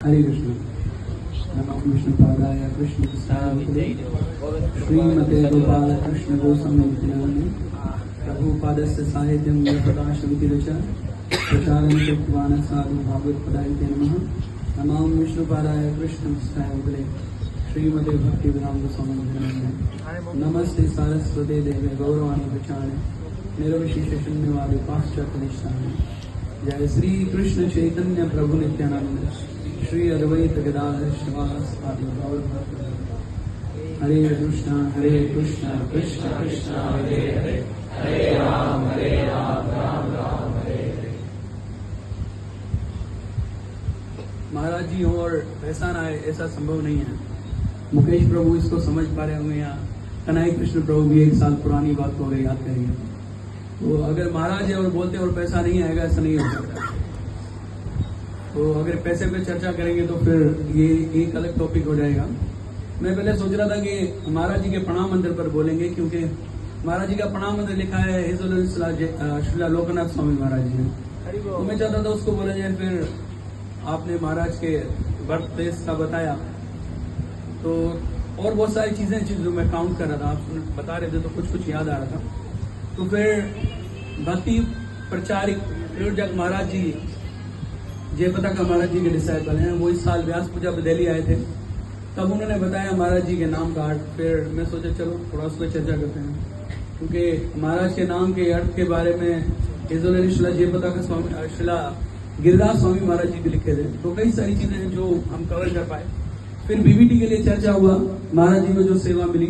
हरे कृष्ण। नमो विष्णुपादाय कृष्णप्रसादाय श्रीमते गोपाल कृष्ण गोस्वामी प्रभुपादस्य साहित्यं यथाशमिति रच प्रचारं कृतवान् साधु भागवतपदाय नमः। नमो विष्णुपादाय कृष्णप्रसादाय श्रीमते भक्तिवेदांत स्वामी नमस्ते सारस्वते देवे गौरवाणी प्रचारे निर्विशेष शून्यवादी पाश्चात्य निष्ठाने। जय श्री कृष्ण चैतन्य प्रभु नित्यानंद श्री अद्वैत गदाधर शिवासादि गौर भक्तवृंद। हरे कृष्ण कृष्ण कृष्ण हरे हरे, हरे राम राम राम हरे हरे। महाराज जी और पैसा ना आए ऐसा संभव नहीं है। मुकेश प्रभु इसको समझ पा रहे होंगे या कन्हैया कृष्ण प्रभु भी 1 साल पुरानी बात को अगर याद करेंगे तो अगर महाराज है और बोलते और पैसा नहीं आएगा ऐसा नहीं हो सकता। तो अगर पैसे पे चर्चा करेंगे तो फिर ये एक अलग टॉपिक हो जाएगा। मैं पहले सोच रहा था कि महाराज जी के प्रणाम मंदिर पर बोलेंगे क्योंकि महाराज जी का प्रणाम मंदिर लिखा है श्रीला लोकनाथ स्वामी महाराज जी ने, तो मैं चाहता था उसको बोला जाए। फिर आपने महाराज के बर्थ प्लेस का बताया तो और बहुत सारी चीजें जो मैं काउंट कर रहा था, आप बता रहे थे तो कुछ याद आ रहा था। तो फिर भक्ति प्रचारिक जग महाराज जी जयपता का महाराज जी के डिसाइपल हैं। वो इस साल व्यास पूजा पे दिल्ली आए थे, तब उन्होंने बताया महाराज जी के नाम का अर्थ। फिर मैं सोचा चलो थोड़ा उस पर चर्चा करते हैं क्योंकि महाराज के नाम के अर्थ के बारे में शिला जयपता का स्वामी शिला गिरिराज स्वामी महाराज जी भी लिखे थे। तो कई सारी चीजें हैं जो हम कवर कर पाए। फिर बीबीटी के लिए चर्चा हुआ, महाराज जी को जो सेवा मिली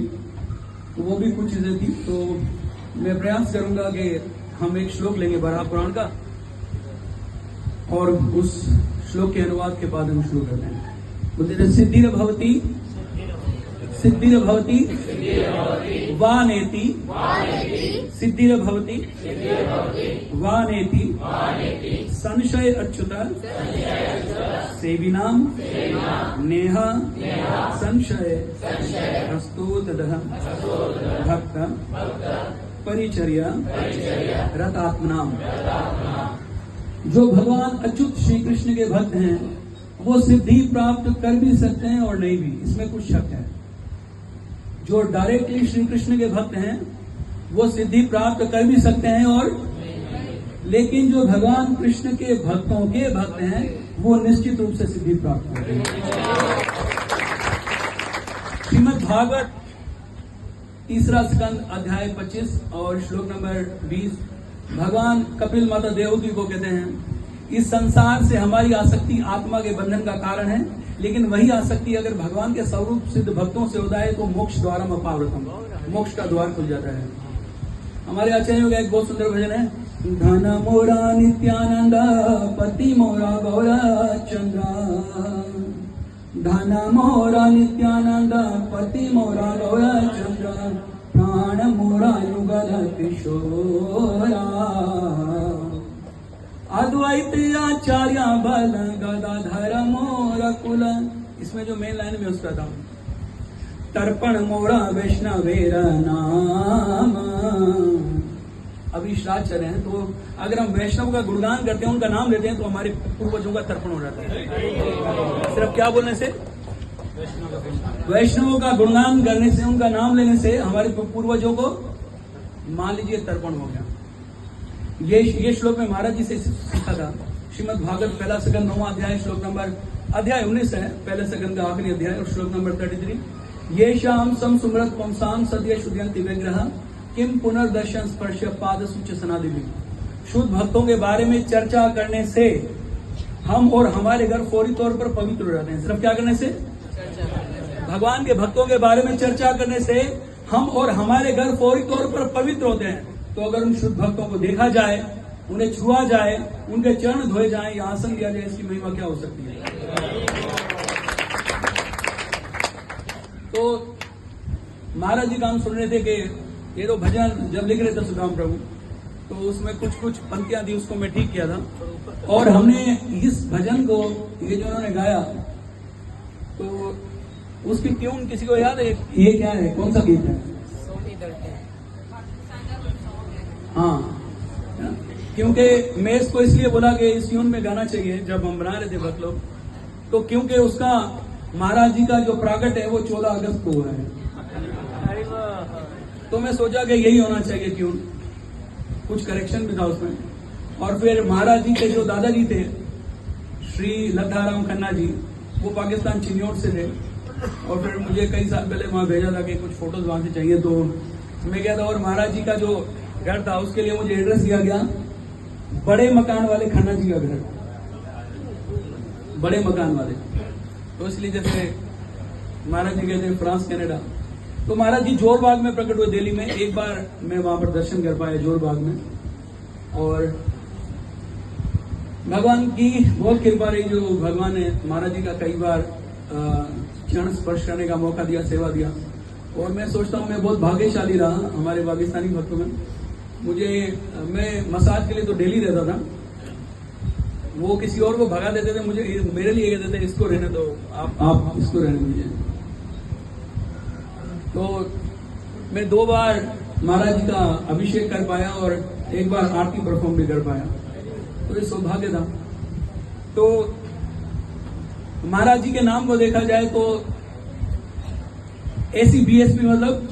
तो वो भी कुछ चीजें थी। तो मैं प्रयास करूंगा कि हम एक श्लोक लेंगे बराह पुराण का और उस श्लोक के अनुवाद के बाद हम शुरू करते हैं। बोलते सिद्धिर्भवति सिद्धिर्भवति वा नेति सिद्धिर्भवति वा नेति संशय अच्युत सेविनाम नेह संशय हस्तोदः भक्त परिचर्या रतात्मनाम। जो भगवान अच्युत श्री कृष्ण के भक्त हैं वो सिद्धि प्राप्त कर भी सकते हैं और नहीं भी, इसमें कुछ शक है। जो डायरेक्टली श्री कृष्ण के भक्त हैं वो सिद्धि प्राप्त कर भी सकते हैं और लेकिन जो भगवान कृष्ण के भक्तों के भक्त हैं वो निश्चित रूप से सिद्धि प्राप्त करते हैं। श्रीमद् भागवत 3रा स्कंद अध्याय 25 और श्लोक नंबर 20 भगवान कपिल माता देवकी को कहते हैं इस संसार से हमारी आसक्ति आत्मा के बंधन का कारण है, लेकिन वही आसक्ति अगर भगवान के स्वरूप सिद्ध भक्तों से होता है तो मोक्ष द्वारम अपावृतम, मोक्ष का द्वार खुल जाता है। हमारे आचार्यों का एक बहुत सुंदर भजन है, धन मोरा नित्यानंद पति मोरा गौरा चंद्र, धन मोरा नित्यानंद पति मोरा गौरा चंद्र, प्राण मोरा युगल किशोरा, अद्वैत आचार्य बल गदाधर मोर कुल। इसमें जो मेन लाइन में उसका था तर्पण मोरा वैष्णवेर नाम। अभी श्राद्ध चल रहे हैं तो अगर हम वैष्णव का गुणगान करते हैं उनका नाम लेते हैं तो हमारे पूर्वजों का तर्पण हो जाता है। सिर्फ क्या बोलने से, वैष्णवों का गुणगान करने से, उनका नाम लेने से हमारे पूर्वजों को मान लीजिए तर्पण हो गया। ये श्लोक में महाराज जी से सीखा था। श्रीमद् भागवत पहला सकंद 9वां अध्याय श्लोक नंबर अध्याय 19 है, पहले सकंद का आखिरी अध्याय और श्लोक नंबर 33 ये शाम सम सुमृत पुंसाम सद्य शुद्धयंति विग्रह किम पुनर्दर्शन स्पर्श पाद सूच सनादि। शुद्ध भक्तों के बारे में चर्चा करने से हम और हमारे घर फौरी तौर पर पवित्र हो जाते हैं। सिर्फ क्या करने से, भगवान के भक्तों के बारे में चर्चा करने से हम और हमारे घर फौरी तौर पर पवित्र होते हैं। तो अगर उन शुद्ध भक्तों को देखा जाए, उन्हें छुआ जाए, उनके चरण धोए जाए या आसन दिया जाए, इसकी महिमा क्या हो सकती है। तो महाराज जी का हम सुन रहे थे कि ये तो भजन जब लिख रहे थे सुदाम प्रभु तो उसमें कुछ पंक्तियां थी, उसको मैं ठीक किया था। और हमने इस भजन को ये जो उन्होंने गाया तो उसकी ट्यून किसी को याद है? ये क्या है, कौन सा गीत है? हाँ, क्योंकि मैं इसको इसलिए बोला कि इस ट्यून में गाना चाहिए। जब हम बना रहे थे भक्त लोग तो क्योंकि उसका महाराज जी का जो प्राकट है वो 14 अगस्त को हुआ है, तो मैं सोचा कि यही होना चाहिए, क्यों कुछ करेक्शन भी था उसमें। और फिर महाराज जी के जो दादाजी थे श्री लद्दाराम खन्ना जी, वो पाकिस्तान चिन्योट से थे, और फिर मुझे कई साल पहले वहां भेजा था कि कुछ फोटोज वहां से चाहिए, तो मैं गया था। और महाराज जी का जो घर था उसके लिए मुझे एड्रेस दिया गया, बड़े मकान वाले खन्ना जी का घर, बड़े मकान वाले। तो इसलिए जैसे महाराज जी गए थे फ्रांस कनाडा, तो महाराज जी जोर बाग में प्रकट हुए दिल्ली में। एक बार मैं वहां पर दर्शन कर पाया जोर बाग में, और भगवान की बहुत कृपा रही, जो भगवान ने महाराज जी का कई बार चरण स्पर्श करने का मौका दिया, सेवा दिया। और मैं सोचता हूँ मैं बहुत भाग्यशाली रहा हमारे पाकिस्तानी भक्तों में। मैं मसाज के लिए तो डेली रहता था, वो किसी और को भगा देते थे, मुझे मेरे लिए कहते थे इसको रहने दो, आप इसको रहने दीजिए। तो मैं 2 बार महाराज जी का अभिषेक कर पाया और एक बार आरती परफॉर्म भी कर पाया, तो ये सौभाग्य था। तो महाराज जी के नाम को देखा जाए तो ऐसी बीएसपी मतलब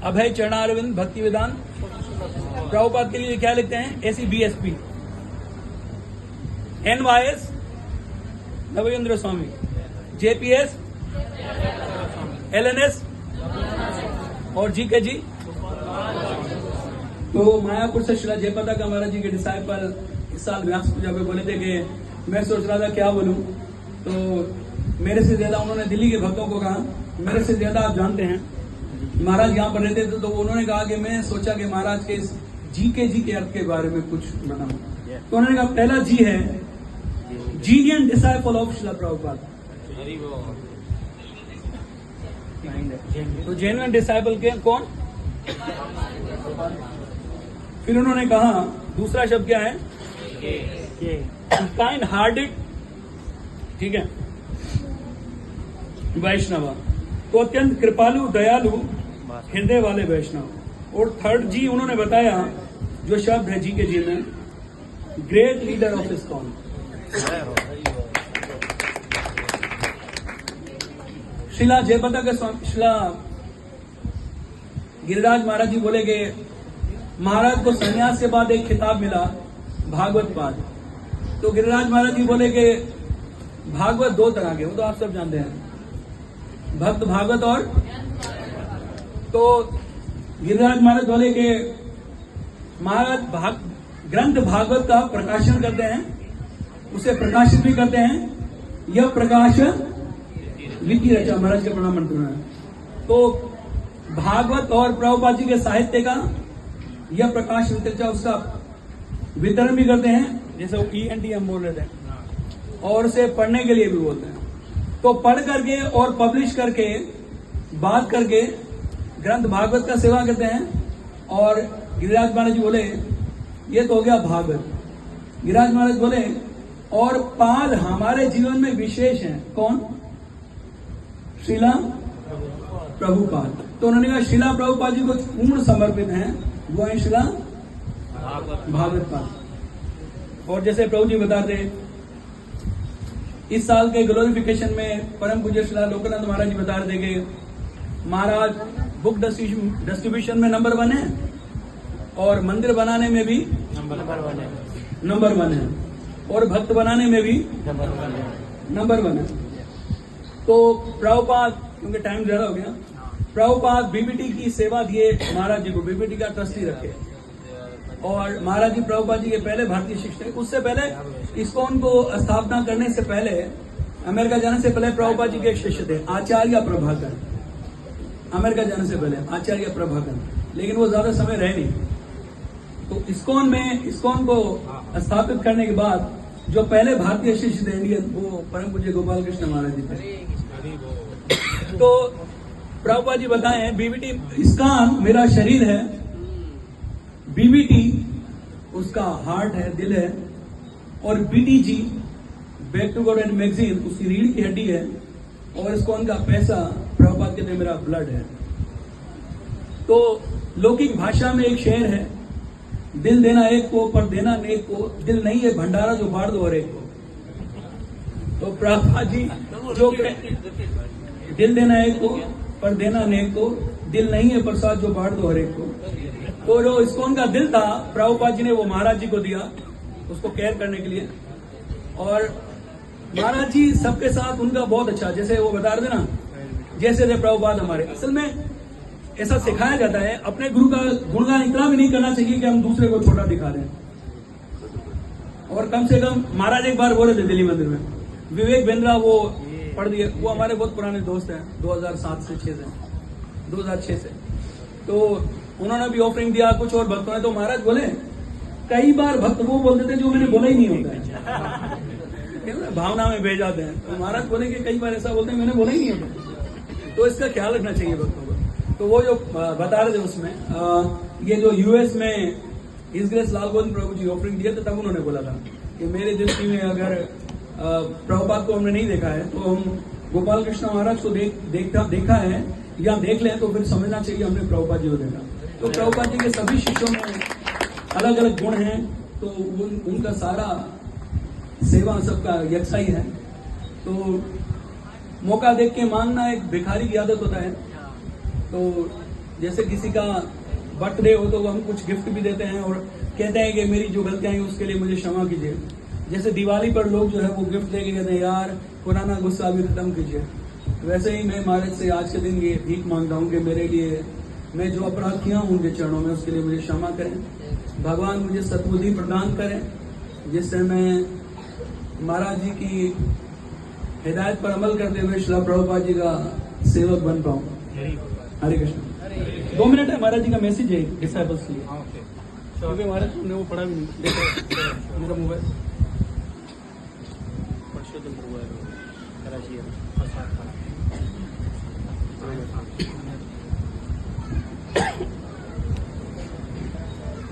अभय चरणारविंद भक्ति वेदांत, प्रभुपाद के लिए क्या लिखते हैं, ऐसी बीएसपी, NYS नवेंद्र स्वामी, JPS LNS और GK जी। तो मायापुर से शिला जयपता का महाराज जी के डिसाइपल इस साल व्यास पूजा पे बोले थे कि मैं सोच रहा था क्या बोलूं, तो मेरे से ज्यादा उन्होंने दिल्ली के भक्तों को कहा, मेरे से ज्यादा आप जानते हैं महाराज यहाँ पर रहते थे, तो उन्होंने कहा कि मैं सोचा कि महाराज के इस GK जी के अर्थ के बारे में कुछ बताऊं। तो उन्होंने कहा पहला जी है जीनियन डिसाइपल ऑफ शिला प्रभुपाद, तो जेन्युइन डिसाइपल के कौन। फिर उन्होंने कहा दूसरा शब्द क्या है, काइंड हार्टेड, ठीक है, वैष्णव, तो अत्यंत कृपालु दयालु हृदय वाले वैष्णव। और थर्ड जी उन्होंने बताया जो शब्द है जी के जी में, ग्रेट लीडर ऑफ इस्कॉन। शिला जयपता के शिला गिरिराज महाराज जी बोले कि महाराज को संन्यास के बाद एक खिताब मिला भागवत पाद। तो गिरिराज महाराज जी बोले कि भागवत 2 तरह के, वो तो आप सब जानते हैं, भक्त भागवत और। तो गिरिराज महाराज बोले कि महाराज ग्रंथ भागवत का प्रकाशन करते हैं, उसे प्रकाशित भी करते हैं, यह प्रकाशन विधि रचा, महाराज के प्रणाम मंत्र है। तो भागवत और प्रभुपाद जी के साहित्य का यह प्रकाश रचा, उसका वितरण भी करते हैं, जैसे वो ENT हम बोल रहे थे, और उसे पढ़ने के लिए भी बोलते हैं। तो पढ़ करके और पब्लिश करके बात करके ग्रंथ भागवत का सेवा करते हैं। और गिरिराज महाराज जी बोले ये तो हो गया भागवत। गिरिराज महाराज बोले और पाद हमारे जीवन में विशेष हैं, कौन, शिला प्रभुपाद। तो उन्होंने कहा शिला प्रभुपाद जी को पूर्ण समर्पित हैं, वो है शिला भागवत पाद। और जैसे प्रभु जी बताते इस साल के ग्लोरिफिकेशन में परम पूज्य शिला लोकानंद महाराज जी बता रहे थे कि महाराज बुक डिस्ट्रीब्यूशन में नंबर 1 है और मंदिर बनाने में भी नंबर 1 है और भक्त बनाने में भी नंबर 1 है। तो प्रभुपाद, क्योंकि टाइम ज्यादा हो गया, प्रभुपाद बीबीटी की सेवा दिए महाराज जी को, बीबीटी का ट्रस्टी रखे। और महाराज जी प्रभुपाद जी के पहले भारतीय शिक्षक, उससे पहले इस्कॉन को स्थापना करने से पहले, अमेरिका जाने से पहले प्रभुपाद जी के एक शिष्य थे आचार्य प्रभाकर। अमेरिका जाने से पहले आचार्य प्रभाकर, लेकिन वो ज्यादा समय रहे नहीं। तो इस्कॉन को स्थापित करने के बाद जो पहले भारतीय शिष्य थे इंडियन, वो परम पूज्य गोपाल कृष्ण महाराज जी थे। तो प्रभुपाद जी बताएं बीबीटी इस्कॉन मेरा शरीर है, बीबीटी उसका हार्ट है, दिल है, और BTG back to God and magazine उसकी रीढ़ की हड्डी है, और इस्कॉन का पैसा प्रभुपाद कहते हैं मेरा ब्लड है। तो लौकिक भाषा में एक शेर है, दिल देना एक को पर देना नेक को, दिल नहीं है भंडारा जो बांट दो हर एक को। तो प्रभुपाद जी जो दिल देना एक को पर देना अनेक को, दिल नहीं है प्रसाद जो बांट दो हर एक को। तो जो इस्कॉन का दिल था प्रभुपाद जी ने वो महाराज जी को दिया उसको केयर करने के लिए। और महाराज जी सबके साथ उनका बहुत अच्छा, जैसे वो बता रहे थे ना, जैसे थे प्रभुपाद हमारे। असल में ऐसा सिखाया जाता है अपने गुरु का गुणगान इतना भी नहीं करना चाहिए कि हम दूसरे को छोटा दिखा दें। और कम से कम महाराज एक बार बोले थे दिल्ली मंदिर में, विवेक बेंद्रा वो पढ़ दिए, वो हमारे बहुत पुराने दोस्त हैं 2007 से 6 से 2006 से। तो उन्होंने भी ऑफरिंग दिया कुछ और भक्तों ने। तो महाराज बोले कई बार भक्त वो बोलते थे जो मैंने बोला ही नहीं होता है, भावना में बह जाते हैं। तो महाराज बोले कि कई बार ऐसा बोलते हैं मैंने बोला ही नहीं होता। तो इसका ख्याल रखना चाहिए भक्तों को। तो वो जो बता रहे थे उसमें ये जो यूएस में हिज ग्रेस लाल गोविंद प्रभु जी ऑफरिंग दिए थे, तब उन्होंने बोला था कि मेरे दृष्टि में अगर प्रभुपाद को हमने नहीं देखा है तो हम गोपाल कृष्ण महाराज को देखा है या देख लें तो फिर समझना चाहिए हमने प्रभुपाद जी को देखा। तो प्रभुपाद जी के सभी शिष्यों में अलग अलग गुण हैं, तो उनका सारा सेवा सबका यकसा ही है। तो मौका देख के मांगना एक भिखारी की आदत होता है। तो जैसे किसी का बर्थडे हो तो हम कुछ गिफ्ट भी देते हैं और कहते हैं कि मेरी जो गलतियां हैं उसके लिए मुझे क्षमा कीजिए। जैसे दिवाली पर लोग जो है वो गिफ्ट देके कहते हैं यार पुराना गुस्सा भी खत्म कीजिए, वैसे ही मैं महाराज से आज के दिन ये भीख मांगता हूँ कि मेरे लिए मैं जो अपराध किया हूँ उनके चरणों में उसके लिए मुझे क्षमा करें। भगवान मुझे सद्बुद्धि प्रदान करें जिससे मैं महाराज जी की हिदायत पर अमल करते हुए श्रील प्रभुपाद जी का सेवक बन पाऊँ। हरे कृष्ण। 2 मिनट है, महाराज जी का मैसेज है डिसाइपल्स के लिए, क्योंकि महाराज ने वो पढ़ा भी नहीं। मेरा मोबाइल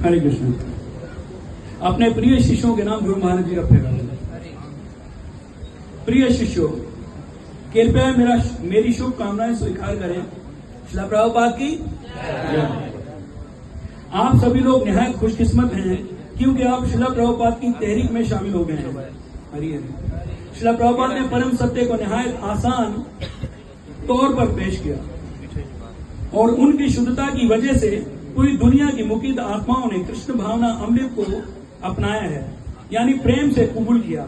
हरे कृष्ण। अपने प्रिय शिष्यों के नाम गुरु महाराज जी का प्रेम। प्रिय शिष्यों, कृपया मेरी शुभकामनाएं स्वीकार करें। श्रील प्रभुपाद की आप सभी लोग निहायत खुशकिस्मत हैं क्योंकि आप श्रील प्रभुपाद की तहरीक में शामिल हो गए हैं। हरि हरि। श्रील प्रभुपाद ने परम सत्य को निहायत आसान तौर पर पेश किया और उनकी शुद्धता की वजह से पूरी दुनिया की मुकीद आत्माओं ने कृष्ण भावना अमृत को अपनाया है, यानी प्रेम से कबूल किया।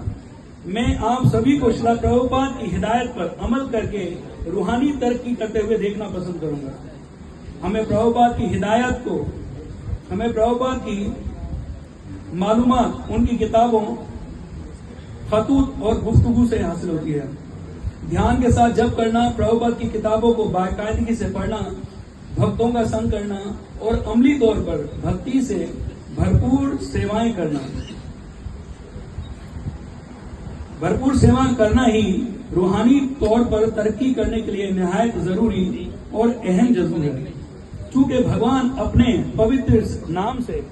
मैं आप सभी को श्रील प्रभुपाद की हिदायत पर अमल करके रूहानी तरक्की करते हुए देखना पसंद करूंगा। हमें प्रभुपाद की हिदायत को, हमें प्रभुपाद की मालूमात उनकी किताबों, खतूत और गुफ्तगू से हासिल होती है। ध्यान के साथ जप करना, प्रभुपाद की किताबों को बाकायदगी से पढ़ना, भक्तों का संग करना और अमली तौर पर भक्ति से भरपूर सेवाएं करना। भरपूर सेवा करना ही रूहानी तौर पर तरक्की करने के लिए निहायत जरूरी और अहम जरूर है। चूंकि भगवान अपने पवित्र नाम से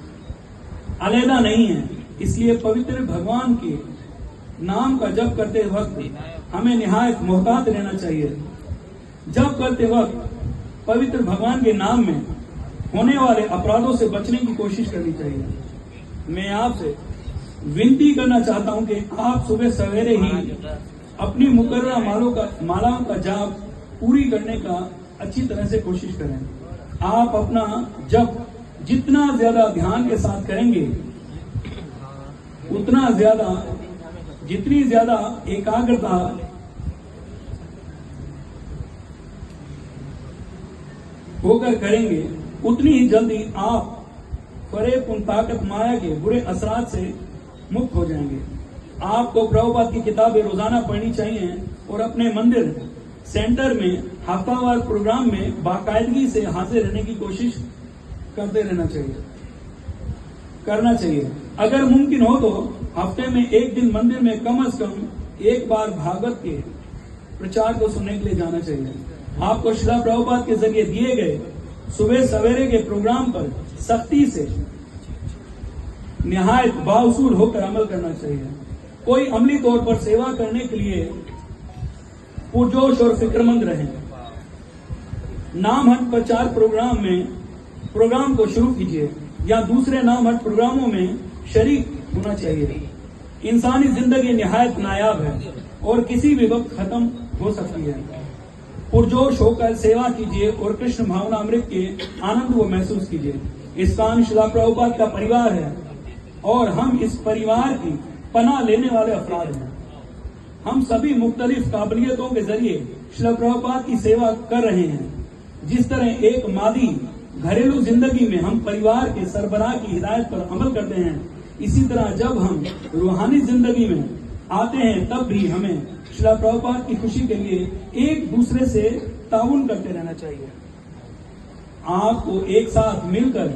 अलहदा नहीं है, इसलिए पवित्र भगवान के नाम का जप करते वक्त हमें निहायत मोहतात रहना चाहिए। जप करते वक्त पवित्र भगवान के नाम में होने वाले अपराधों से बचने की कोशिश करनी चाहिए। मैं आपसे विनती करना चाहता हूं कि आप सुबह सवेरे ही अपनी मुकर्रर मालाओं का जाप पूरी करने का अच्छी तरह से कोशिश करें। आप अपना जप जितना ज्यादा ध्यान के साथ करेंगे उतना ज्यादा, जितनी ज्यादा एकाग्रता होकर करेंगे उतनी ही जल्दी आप फरेब उन ताकत माया के बुरे असरात से मुक्त हो जाएंगे। आपको प्रभुपाद की किताबें रोजाना पढ़नी चाहिए और अपने मंदिर सेंटर में हफ्तावार प्रोग्राम में बाकायदगी से हाजिर रहने की कोशिश करते रहना चाहिए। अगर मुमकिन हो तो हफ्ते में एक दिन मंदिर में कम से कम एक बार भागवत के प्रचार को सुनने के लिए जाना चाहिए। आपको श्रील प्रभुपाद के जरिए दिए गए सुबह सवेरे के प्रोग्राम पर सख्ती से निहायत बाउसूल होकर अमल करना चाहिए। कोई अमली तौर पर सेवा करने के लिए पुरजोश और फिक्रमंद रहे। नाम हट प्रचार प्रोग्राम को शुरू कीजिए या दूसरे नाम हट प्रोग्रामों में शरीक होना चाहिए। इंसानी जिंदगी निहायत नायाब है और किसी भी वक्त खत्म हो सकती है। पुरजोश होकर सेवा कीजिए और कृष्ण भावना अमृत के आनंद को महसूस कीजिए। इस्कान शिला प्रभुपाद का परिवार है और हम इस परिवार की पनाह लेने वाले अफराद हैं। हम सभी मुख्तलिफ काबिलियतों के जरिए शिला प्रभुपाद की सेवा कर रहे हैं। जिस तरह एक मादी घरेलू जिंदगी में हम परिवार के सरबराह की हिदायत पर अमल करते हैं, इसी तरह जब हम रूहानी जिंदगी में आते हैं तब भी हमें शिला प्रभुपाद की खुशी के लिए एक दूसरे से ताउन करते रहना चाहिए। आपको एक साथ मिलकर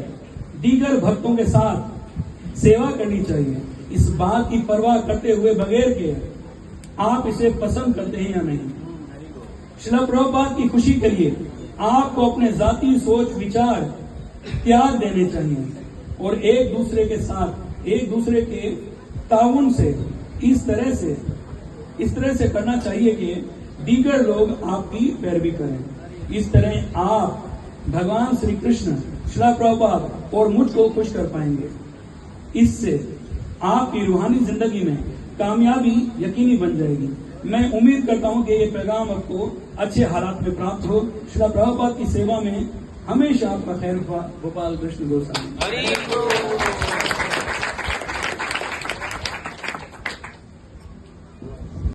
दीगर भक्तों के साथ सेवा करनी चाहिए, इस बात की परवाह करते हुए बगैर के आप इसे पसंद करते हैं या नहीं। शिला प्रभुपाद की खुशी के लिए आपको अपने जाती सोच विचार त्याग देने चाहिए और एक दूसरे के साथ एक दूसरे के ताउन से इस तरह से करना चाहिए कि दीगर लोग आपकी पैरवी करें। इस तरह आप भगवान श्री कृष्ण, शिला प्रभुपाद और मुझको खुश कर पाएंगे। इससे आपकी रूहानी जिंदगी में कामयाबी यकीनी बन जाएगी। मैं उम्मीद करता हूं कि ये पैगाम आपको अच्छे हालात में प्राप्त हो। शिला प्रभुपाद की सेवा में हमेशा आपका खैर। गोपाल कृष्ण गोस्वामी।